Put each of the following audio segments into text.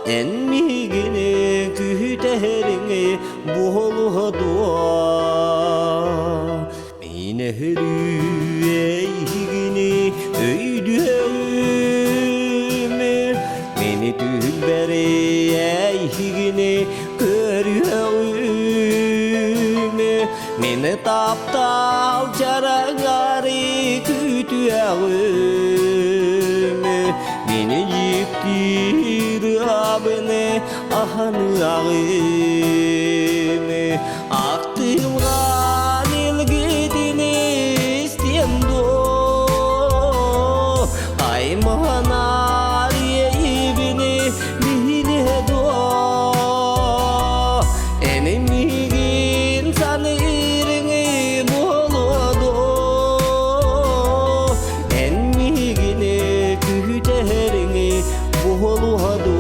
enmigine küteherine bolu mine hürüyeygini öydüğümü meni tülbereyygini görüğümü meni taptal carangari kütüğümü meni yiptir abine ahanı ağımı aktımgan ilgidini istiyemdo ay mahanar yeybini biledo enemigin sanırını bolodo enmigini küterini bolodo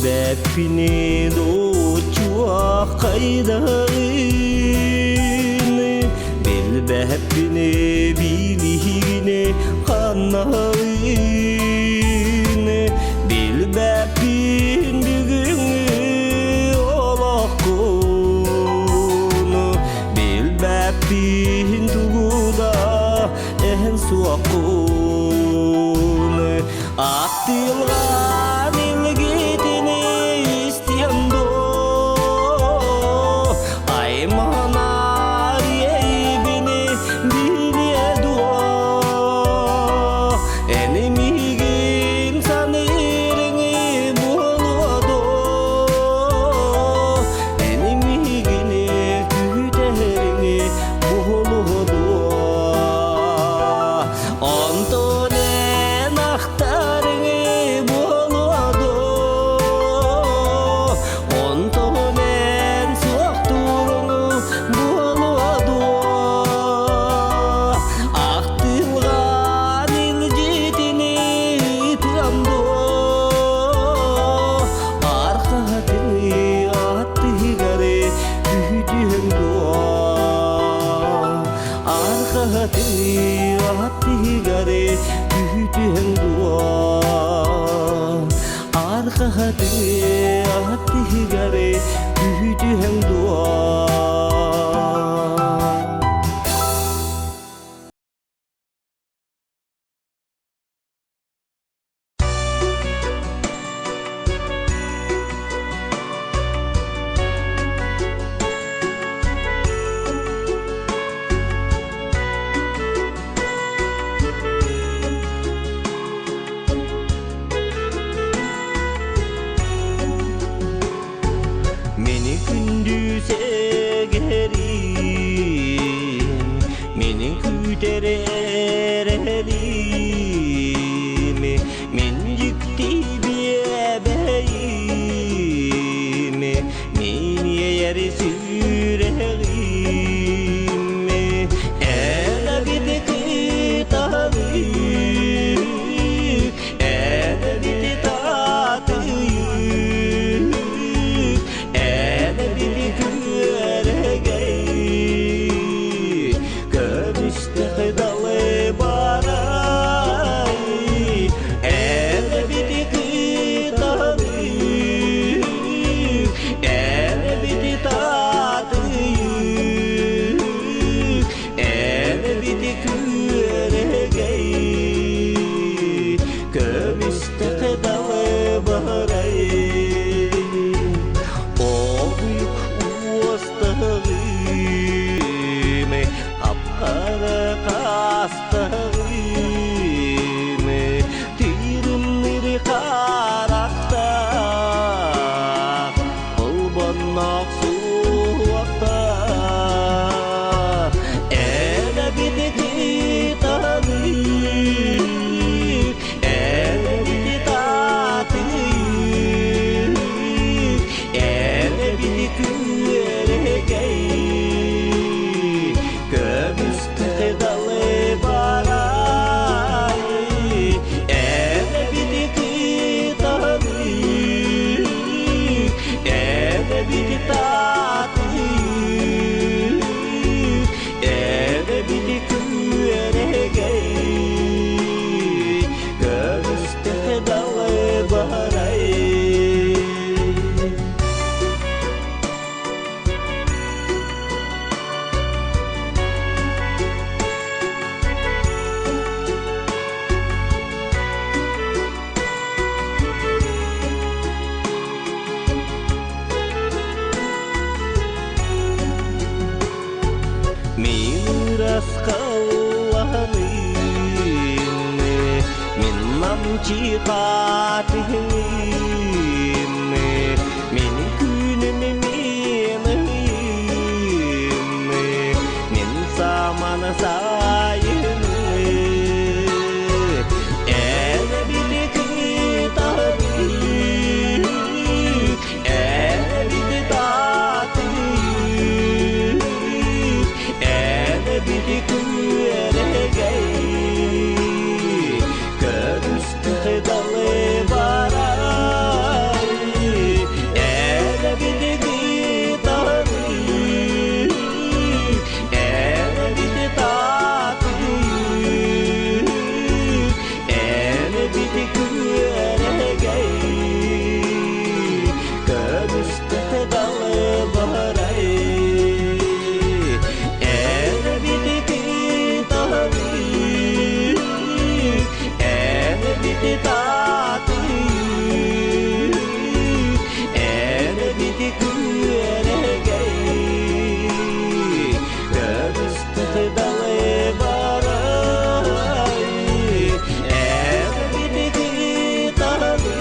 Bepini doçua kaydağını Bilbepini bilihine kanağını Bilbepin bügünü olakunu Bilbepin tuğda en suakunu Aktilgan ilgitini istiyendo ay mahanar yeybini biledo enemigin sanırını bolodo enemigini küterini bolodo ontonen aktarını bolodo ontonen sokturunu bolodo aktılgan ilgitini turamdo arkatını attigare kütüğümdo arkatını attigare kütüğümdo arkatını attigare kütüğümdo Meni gündüz asqawlahini min namchi qatihini min günimi min samana sayini ene biliki tabi ene bilitati ene biliku eregay körüstü dalı baray ene biliki tabi ene bilitati ene biliku eregay körüstü dalı baray ene biliki tabi ene bilitati ene biliku eregay körüstü dalı baray ene biliki tabi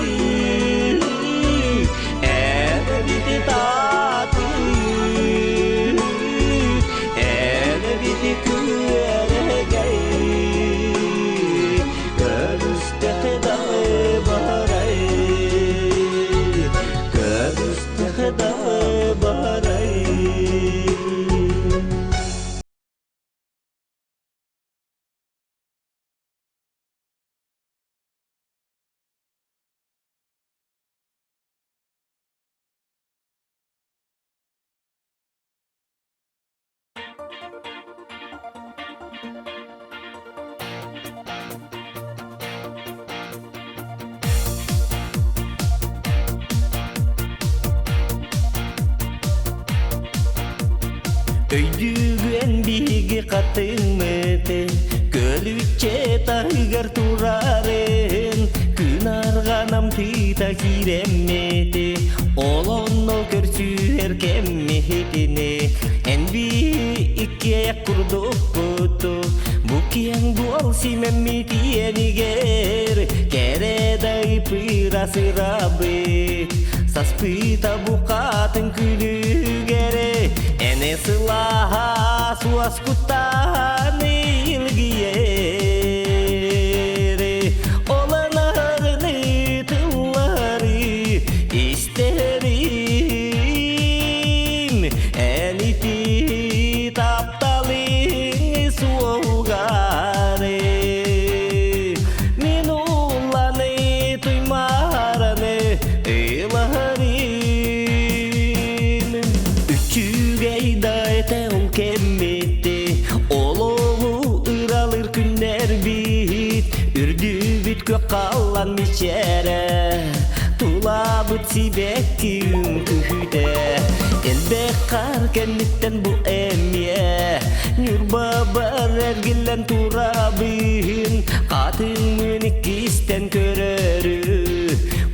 ene bilitati ene biliku eregay körüstü dalı baray körüstü dalı baray Öydüğün bigi katılmıdı Gölüçe tağır turarın Gün arğanam tıyta giremmedi Olonno görsü erkemmehedini En bir iki ayak kurduk kutu Bu kiang bual si memmi tieni ger Kere dai pirası rabi Saspita bukatın külü gere Ene sılaha suas kutani ilgiyere Olanarını tılları isterim Eniti taptalin suogare Minulane tuymarane ilaharim Üçügeyda ete ol kemmeti Oloğu ıralır günler bit Ürdü bit kök kallan miçere Tulabıt sibekkin kühüde Elbek kar kennitten bu emye Nürbabar ergilen turabin Katın münik isten körörü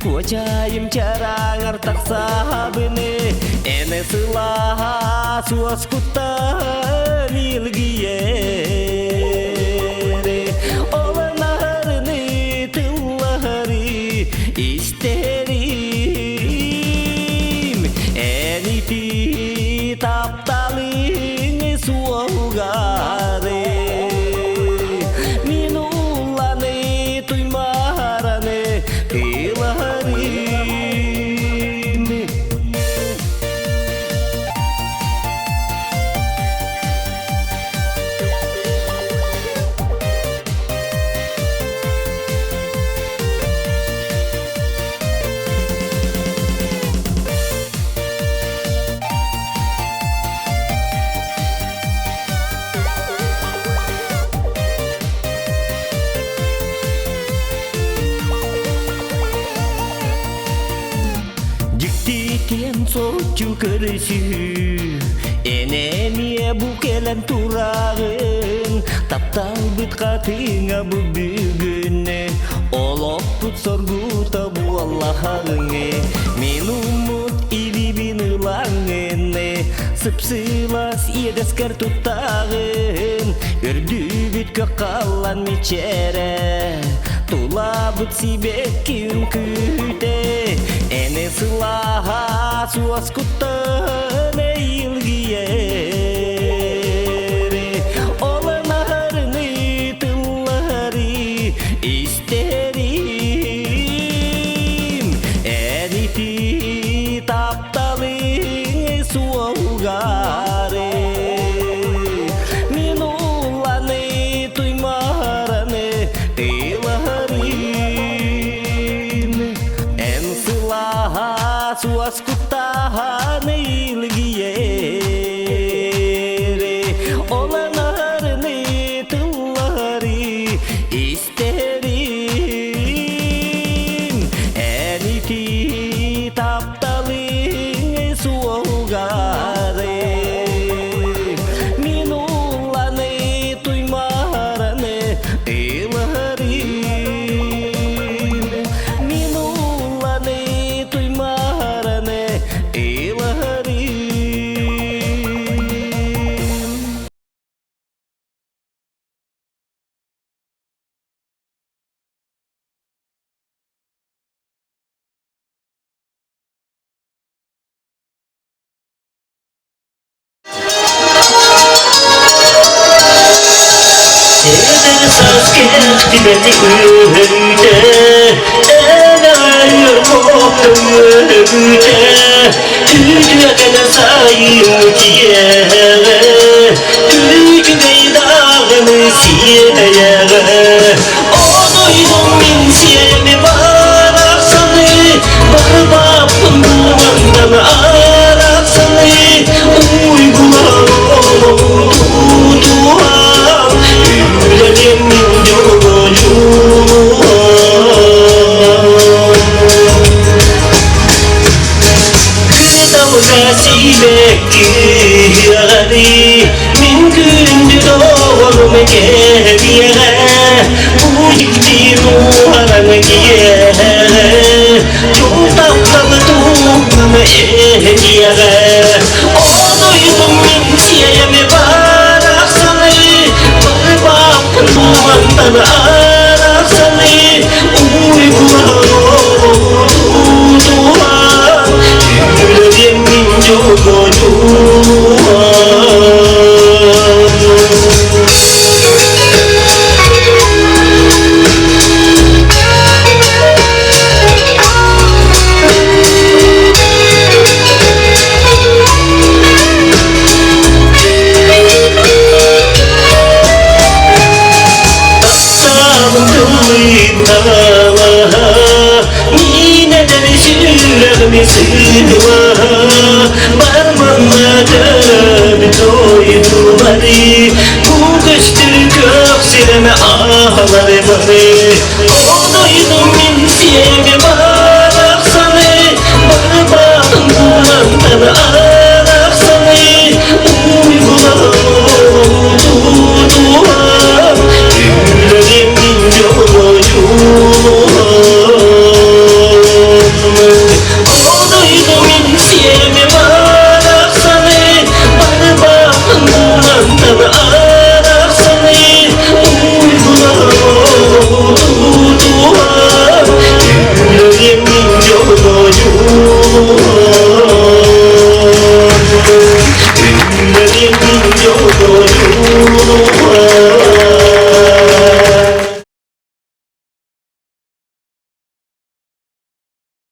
Kuacayım carang artak sahabini Ene sılaha suas kutan ilgiyere Olanarını tılları isterim Eniti taptalin suogare Minulane tuymarane ilaharim Diktiken socu körüsü Enemiye bu kelen turağın Taptal bit katına bu bügüne Olop tut sorgu tabu Allah'ını Min umut ili bin ılangene Sıpsılas yedesker tuttağın Ördübüt kökallan meçere Tulabıt sibet kim küte Ene sılaha suas kuttan eğilgiyere Olan aharını tılları isterim Eniti taptalı suogare Minulane tuymarane tilaharin En sılaha suas kutahane ilgiyere Olan aharını tılları isterim Eniti taptalı suogare Minulane tuymarane ilaharin Minulane tuymarane ilaharin Eder saz geldi beni öğüde Enayor öğüde Tücüye gene sayım diye Tücü beydağını siyeye Onuydum min siyemi var aksanı Barbapın dumandan araksanı Uygular olmadı duhan Yüreğim yolculuğa Kıdavga sibekkiğari Min gündü doğrum geriye Bu yıktı ruhan giye Çok tatlı tuğum ehliye Onuydum min siyemi var aksanı Barbapın dumandan araksanı Uygular oldu duhan Yüreğimin yolculuğa Sığdıma barmanladı toyduları Bu kıştır köksileme ağları bari